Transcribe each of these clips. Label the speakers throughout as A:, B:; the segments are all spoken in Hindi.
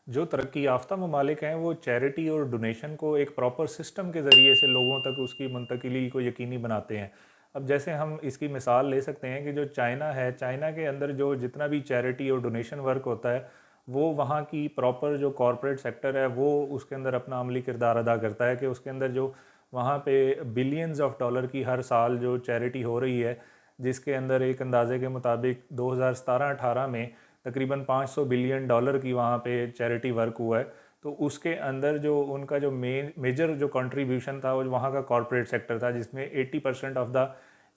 A: जो तरक्की याफ्ता ममालिक हैं वो चैरिटी और डोनेशन को एक प्रॉपर सिस्टम के ज़रिए से लोगों तक उसकी मुंतकिली को यकीनी बनाते हैं। अब जैसे हम इसकी मिसाल ले सकते हैं कि जो चाइना है, चाइना के अंदर जो जितना भी चैरिटी और डोनेशन वर्क होता है, वो वहाँ की प्रॉपर जो कॉरपोरेट सेक्टर है वो उसके अंदर अपना अमली किरदार अदा करता है कि उसके अंदर जो वहाँ पे बिलियंस ऑफ डॉलर की हर साल जो चैरिटी हो रही है, जिसके अंदर एक अंदाजे के मुताबिक 2017-18 में तकरीबन 500 बिलियन डॉलर की वहाँ पे चैरिटी वर्क हुआ है। तो उसके अंदर जो उनका जो मेजर जो कंट्रीब्यूशन था वो वहाँ का कॉरपोरेट सेक्टर था, जिसमें 80% ऑफ द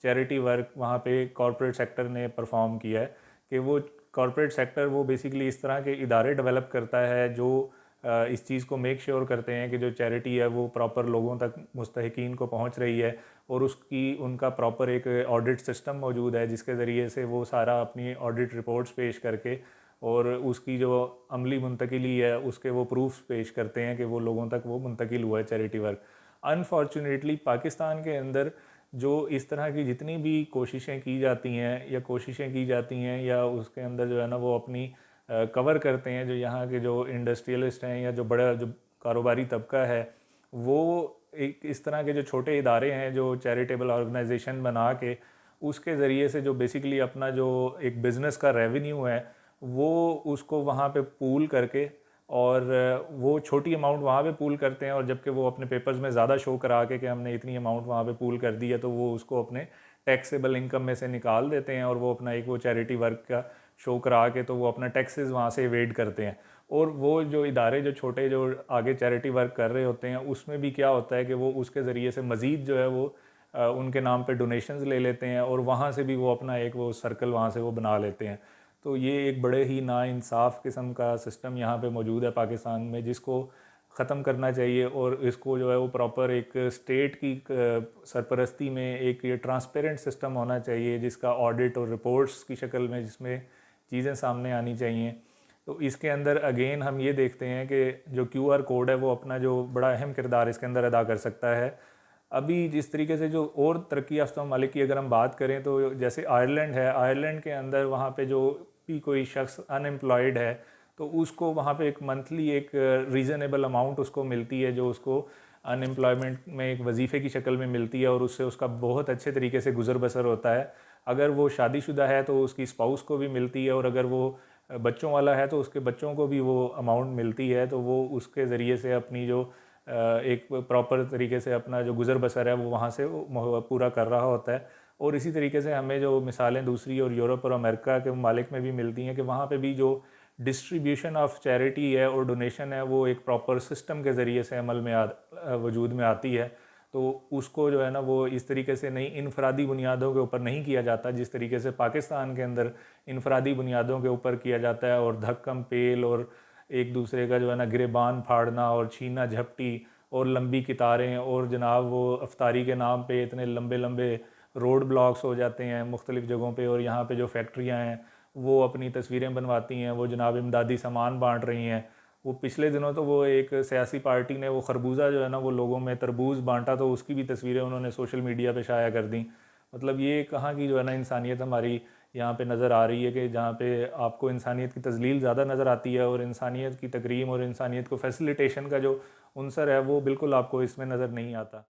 A: चैरिटी वर्क वहाँ पे कॉरपोरेट सेक्टर ने परफॉर्म किया है। कि वो कॉरपोरेट सेक्टर वो बेसिकली इस तरह के इदारे डेवलप करता है जो इस चीज़ को मेक श्योर करते हैं कि जो चैरिटी है वो प्रॉपर लोगों तक मुस्तहिकीन को पहुंच रही है, और उसकी उनका प्रॉपर एक ऑडिट सिस्टम मौजूद है जिसके ज़रिए से वो सारा अपनी ऑडिट रिपोर्ट्स पेश करके और उसकी जो अमली मुंतकिली है उसके वो प्रूफ्स पेश करते हैं कि वो लोगों तक वो मुंतकिल हुआ है चैरिटी वर्क। अनफॉर्चुनेटली पाकिस्तान के अंदर जो इस तरह की जितनी भी कोशिशें की जाती हैं या उसके अंदर जो है ना वो अपनी कवर करते हैं, जो यहाँ के जो इंडस्ट्रियलिस्ट हैं या जो बड़ा जो कारोबारी तबका है, वो एक इस तरह के जो छोटे इदारे हैं जो चैरिटेबल ऑर्गेनाइजेशन बना के उसके ज़रिए से जो बेसिकली अपना जो एक बिज़नेस का रेवेन्यू है वो उसको वहाँ पे पूल करके, और वो छोटी अमाउंट वहाँ पे पूल करते हैं, और जबकि वो अपने पेपर्स में ज़्यादा शो करा के कि हमने इतनी अमाउंट वहाँ पे पूल कर दी है, तो वो उसको अपने टैक्सेबल इनकम में से निकाल देते हैं और वो अपना एक वो चैरिटी वर्क का शो करा के तो वो अपना टैक्सेस वहाँ से एवेड करते हैं। और वो जो इदारे जो छोटे जो आगे चैरिटी वर्क कर रहे होते हैं उसमें भी क्या होता है कि वो उसके ज़रिए से मज़ीद जो है वो उनके नाम पे डोनेशंस ले लेते हैं और वहाँ से भी वो अपना एक वो सर्कल वहाँ से वो बना लेते हैं। तो ये एक बड़े ही नाइंसाफ़ किस्म का सिस्टम यहाँ पे मौजूद है पाकिस्तान में, जिसको ख़त्म करना चाहिए और इसको जो है वो प्रॉपर एक स्टेट की सरपरस्ती में एक ये ट्रांसपेरेंट सिस्टम होना चाहिए जिसका ऑडिट और रिपोर्ट्स की शक्ल में जिसमें चीज़ें सामने आनी चाहिए। तो इसके अंदर अगेन हम ये देखते हैं कि जो क्यूआर कोड है वो अपना जो बड़ा अहम किरदार इसके अंदर अदा कर सकता है। अभी जिस तरीके से जो और तरक्की याफ्ता ममालिक की अगर हम बात करें तो जैसे आयरलैंड है, आयरलैंड के अंदर वहाँ पे जो भी कोई शख्स अनएम्प्लॉयड है तो उसको वहाँ पे एक मंथली एक रीज़नेबल अमाउंट उसको मिलती है, जो उसको अनएम्प्लॉयमेंट में एक वजीफ़े की शक्ल में मिलती है और उससे उसका बहुत अच्छे तरीके से गुज़र बसर होता है। अगर वो शादीशुदा है तो उसकी स्पाउस को भी मिलती है, और अगर वो बच्चों वाला है तो उसके बच्चों को भी वो अमाउंट मिलती है, तो वो उसके ज़रिए से अपनी जो एक प्रॉपर तरीके से अपना जो गुज़र बसर है वो वहाँ से वो पूरा कर रहा होता है। और इसी तरीके से हमें जो मिसालें दूसरी और यूरोप और अमेरिका के ममालिक में भी मिलती हैं कि वहाँ पे भी जो डिस्ट्रीब्यूशन ऑफ चैरिटी है और डोनेशन है वो एक प्रॉपर सिस्टम के ज़रिए से अमल में वजूद में आती है। तो उसको जो है ना वो इस तरीके से नहीं इनफरादी बुनियादों के ऊपर नहीं किया जाता जिस तरीके से पाकिस्तान के अंदर इनफरादी बुनियादों के ऊपर किया जाता है, और धक्कम पेल और एक दूसरे का जो है ना गिरेबान फाड़ना और छीना झपटी और लंबी कितारें, और जनाब वो अफ्तारी के नाम पे इतने लंबे लंबे रोड ब्लॉक्स हो जाते हैं मुख्तलिफ़ जगहों पे, और यहाँ पे जो फैक्ट्रियाँ हैं वो अपनी तस्वीरें बनवाती हैं, वो जनाब इमदादी सामान बांट रही हैं। वो पिछले दिनों तो वो एक सियासी पार्टी ने वो खरबूजा जो है ना वो लोगों में तरबूज बांटा, तो उसकी भी तस्वीरें उन्होंने सोशल मीडिया पे शाया कर दी। मतलब ये कहाँ की जो है ना इंसानियत हमारी यहाँ पे नज़र आ रही है कि जहाँ पे आपको इंसानियत की तजलील ज़्यादा नज़र आती है और इंसानियत की तकरीम और इंसानियत को फैसिलिटेशन का जो उनसर है वो बिल्कुल आपको इसमें नज़र नहीं आता।